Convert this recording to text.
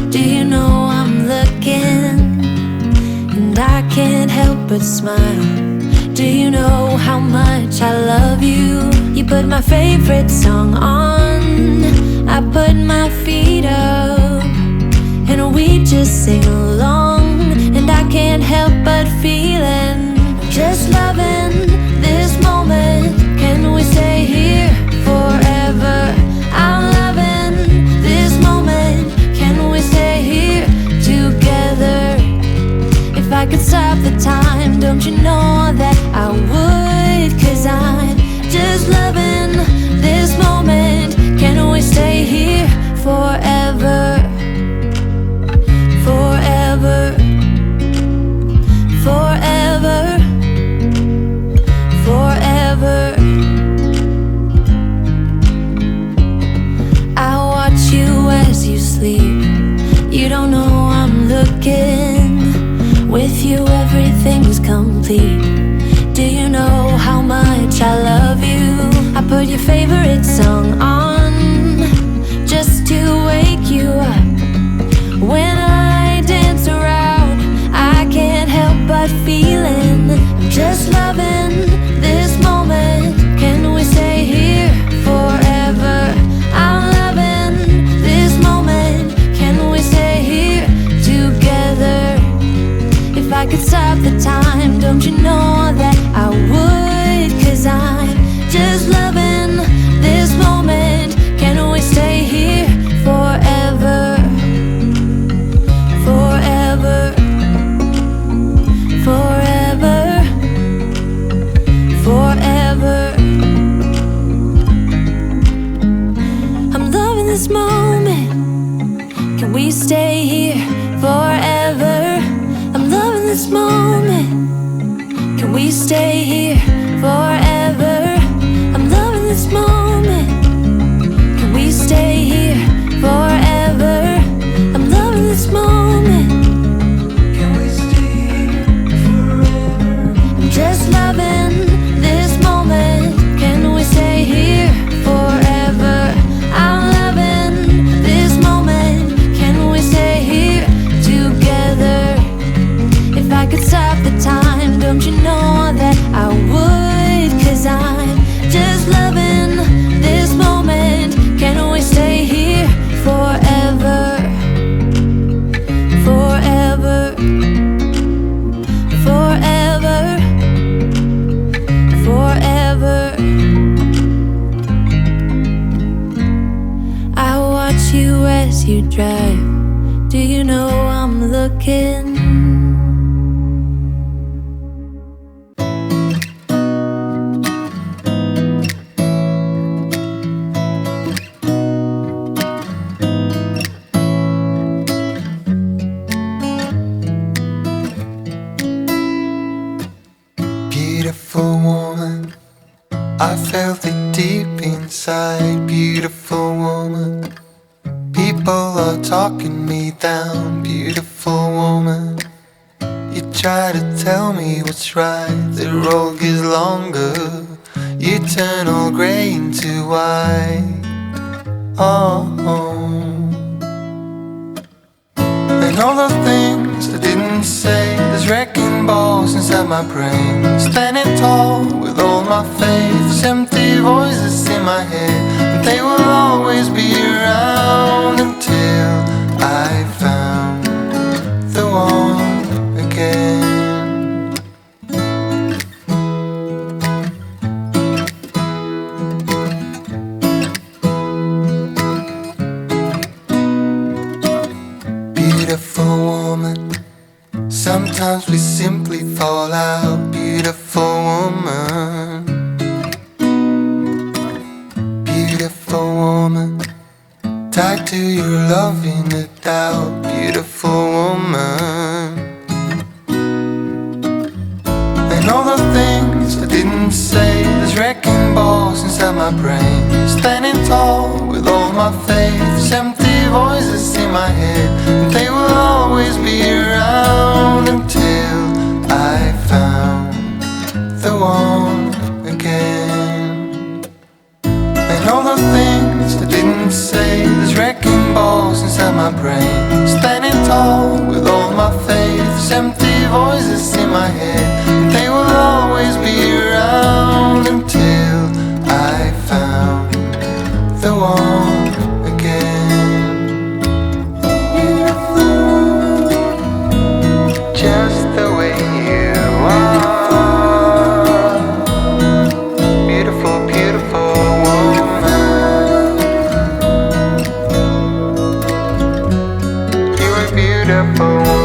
Do you know I'm looking? And I can't help but smile. Do you know how much I love you? You put my favorite song on, I put my feet up, and we just sing along. And I can't help but feeling, just loving this moment. Can we stay here forever? I'm loving this moment. Can we stay here together? If I could stop the time, don't you know that I would? 'Cause I'm just loving this moment. Can we stay here forever? Forever, forever, forever. I watch you as you sleep. You don't know I'm looking. With you everything's complete. Do you know how much I love you? I put your favorite song on just to wake you up. When I dance around, I can't help but feeling, I'm just loving this moment. Can we stay here forever? I'm loving this moment. Can we stay here together? If I could stop the time, don't you know that I would? 'Cause I'm just loving this moment. Can we stay here forever? Forever, forever, forever. I'm loving this moment. Can we stay here forever? I'm loving this moment. Can we stay here forever? I'm loving this moment. Can we stay here forever? I'm loving this moment. Can we stay here forever? I'm just loving this moment. Can we stay here forever? I'm loving this moment. Can we stay here together? If I could stop the time, don't you know that I would? 'Cause I'm just loving this moment. Can we stay here forever? Forever, forever, forever. I watch you as you drive. Do you know I'm looking? Beautiful woman, I felt it deep inside. Beautiful woman, people are talking me down. Beautiful woman, you try to tell me what's right. The road gets longer, you turn all grey into white. Oh, and all the things I didn't say, there's wrecking balls inside my brain. Standing tall with all my faith, there's empty voices in my head, and they will always be around until I found the one again. Beautiful woman, sometimes we simply fall out. Beautiful woman, tied to your love in a doubt, beautiful woman. And all the things I didn't say, there's wrecking balls inside my brain. Standing tall with all my faith, empty voices in my head, and they will always be around until I found the one again. And all the things I didn't say, there's wrecking balls inside my brain. Standing tall with all my faith, empty voices in my head, and they will always be around until I found the one again. Just the way you are, beautiful, beautiful woman. You are beautiful.